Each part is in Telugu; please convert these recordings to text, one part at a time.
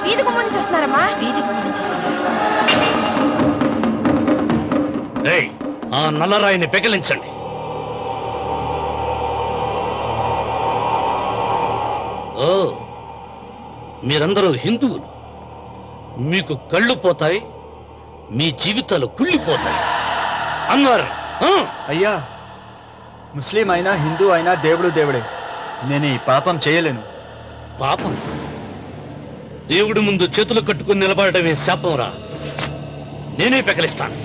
వీధి గుమ్మం నుంచి వస్తున్నారమ్మా. వీధి గుమ్మం నుంచి వస్తున్నారు. ఆ నల్లరాయిని పెకిలించండి. ఓ, మీరందరూ హిందువులు. మీకు కళ్ళు పోతాయి, మీ జీవితాలు కుళ్ళిపోతాయి. అన్వర్, అయ్యా, ముస్లిం అయినా హిందూ అయినా దేవుడు దేవుడే. నేను ఈ పాపం చేయలేను. పాపం? దేవుడి ముందు చేతులు కట్టుకుని నిలబడటమే శాపం రా. నేనే పెకలిస్తాను.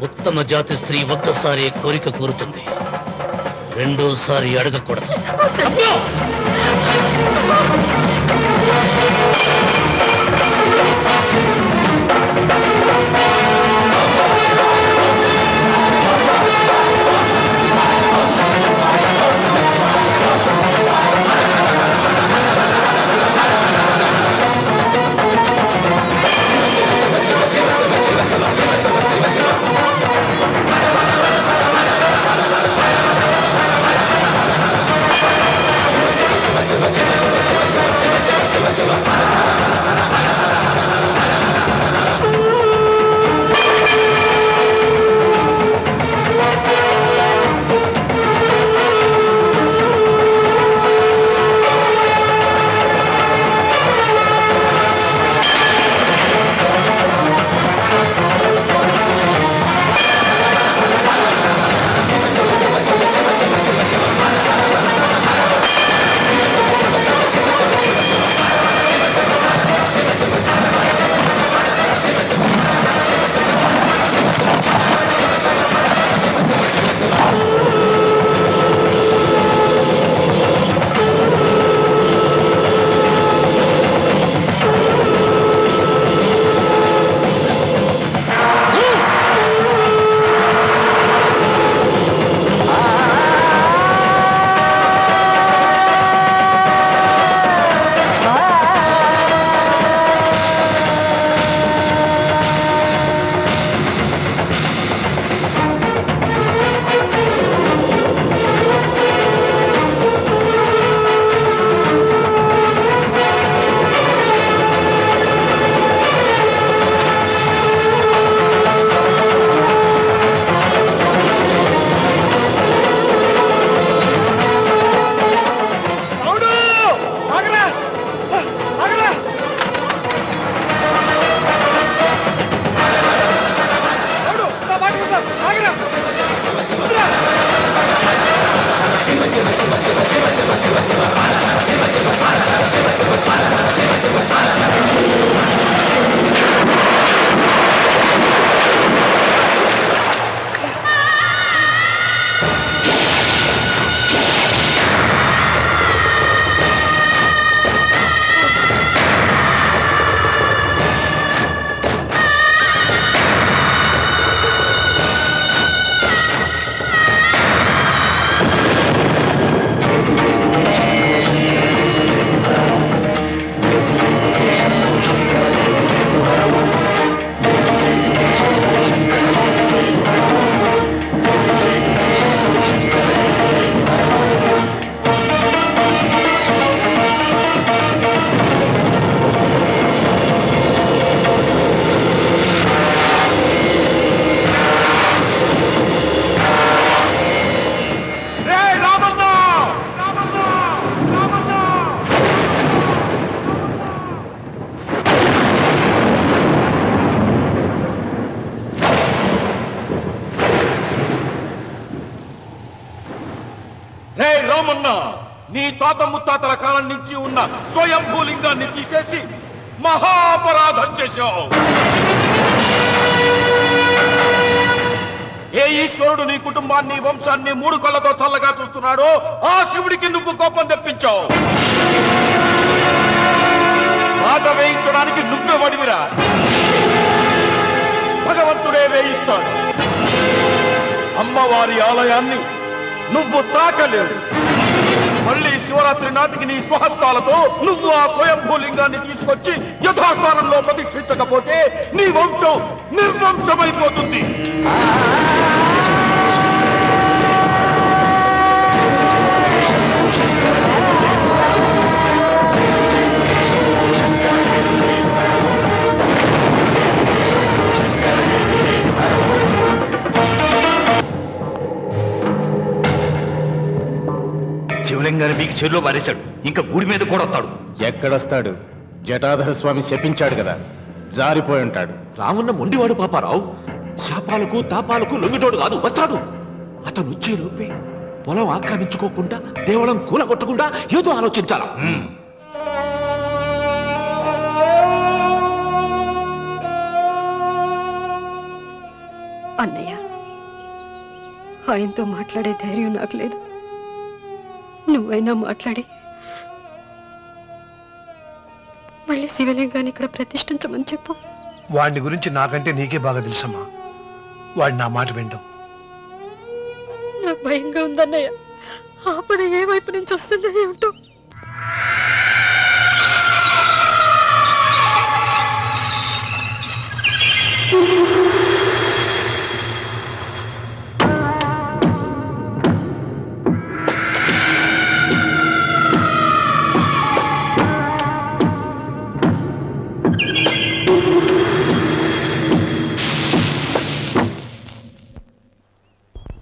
ఉత్తమ జాతి స్త్రీ ఒక్కసారి కోరిక కోరుతుంది, రెండోసారి అడగకూడదు. నీ తాత ముత్తాతల కాలం నుంచి ఉన్న స్వయంభూలింగాన్ని తీసేసి మహాపరాధం చేశావు. ఏ ఈశ్వరుడు నీ కుటుంబాన్ని వంశాన్ని మూడు కళ్ళతో చల్లగా చూస్తున్నాడో ఆ శివుడికి నువ్వు కోపం తెప్పించావు. బాధ వేయించడానికి నువ్వే వడివిరా. భగవంతుడే వేయిస్తాడు. అమ్మవారి ఆలయాన్ని నువ్వు తాకలేవు. మళ్ళీ శివరాత్రి నాటికి నీ స్వహస్తాలతో నువ్వు ఆ స్వయంభూలింగాన్ని తీసుకొచ్చి యథాస్థానంలో ప్రతిష్ఠించకపోతే నీ వంశం నిర్వంశమైపోతుంది. శివలింగాన్ని మీకు చెరులో పారేశాడు. ఇంకా గుడి మీద కూడా వస్తాడు. ఎక్కడొస్తాడు? జటాధర స్వామి శపించాడు కదా, జారిపోయి ఉంటాడు. రామున్న మొండివాడు పాపారావు. శాపాలకు తాపాలకు లొంగిటోడు కాదు, వస్తాడు. అతను వచ్చే లోపే పొలం ఆక్రమించుకోకుండా దేవళం కూలగొట్టకుండా ఏదో ఆలోచించాలా. అన్నయ్య, ఆయనతో మాట్లాడే ధైర్యం నాకు లేదు. నువ్వైనా మాట్లాడి మళ్ళీ శివలింగాన్ని ఇక్కడ ప్రతిష్ఠించమని చెప్పు. వాడిని గురించి నాకంటే నీకే బాగా తెలుసమ్మా. వాడు నా మాట వింటాం. నాకు భయంగా ఉందన్నయ్య. ఆపద ఏ వైపు నుంచి వస్తుందో ఏమిటో.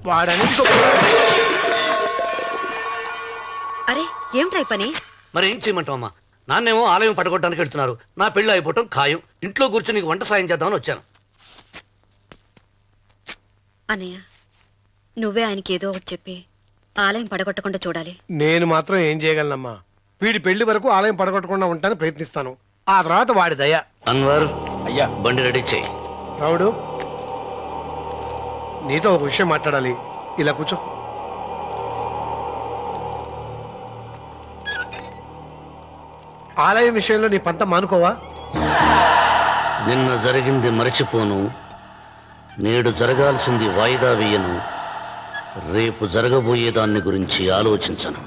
వాడని అరే ఏమిటై పని? మరి ఏం చేయమంటావమ్మా? నాన్నేమో ఆలయం పడగొట్టడానికి వెళ్తున్నారు. నా పెళ్ళి అయిపోవటం ఖాయం. ఇంట్లో కూర్చొని నీకు వంట సాయం చేద్దామని వచ్చాను. అన్నయ్య, నువ్వే ఆయనకి ఏదో ఒకటి చెప్పి ఆలయం పడగొట్టకుండా చూడాలి. నేను మాత్రం ఏం చేయగలనమ్మా? వీడి పెళ్లి వరకు ఆలయం పడగొట్టకుండా ఉంటాను ప్రయత్నిస్తాను. ఆ తర్వాత వాడి దయ. అన్వర్, అయ్యా. బండి రెడీ చేయి. రావుడు, నీతో ఒక విషయం మాట్లాడాలి. ఇలా కూర్చో. ఆలయం విషయంలో నీ పంత మానుకోవా? నిన్న జరిగింది మరచిపోను. నేడు జరగాల్సింది వాయిదా వేయను. రేపు జరగబోయేదాన్ని గురించి ఆలోచించను.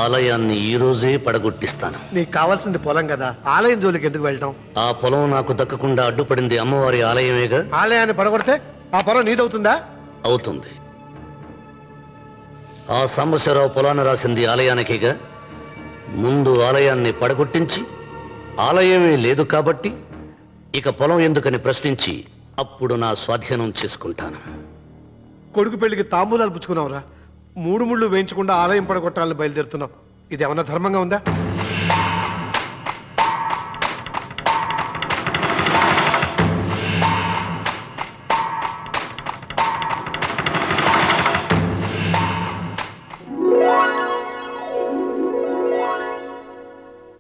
ఆలయాన్ని ఈ రోజే పడగొట్టిస్తాను. నీకు కావాల్సింది పొలం కదా, ఆలయం జోలికి ఎందుకు వెళ్ళటం? ఆ పొలం నాకు దక్కకుండా అడ్డుపడింది అమ్మవారి ఆలయమేగా. ఆలయాన్ని పడగొడితే ఆ పొలం నీదవుతుందా? అవుతుంది. ఆ సాంబశివరావు పొలాన్ని రాసింది ఆలయానికేగా. ముందు ఆలయాన్ని పడగొట్టించి ఆలయమే లేదు కాబట్టి ఇక పొలం ఎందుకని ప్రశ్నించి అప్పుడు నా స్వాధీనం చేసుకుంటాను. కొడుకు పెళ్లికి తాంబూలాలు పుచ్చుకున్నావురా. 3 ముళ్ళు వేయించకుండా ఆలయం పడగొట్టాలని బయలుదేరుతున్నావు. ఇది ఏమన్నా ధర్మంగా ఉందా?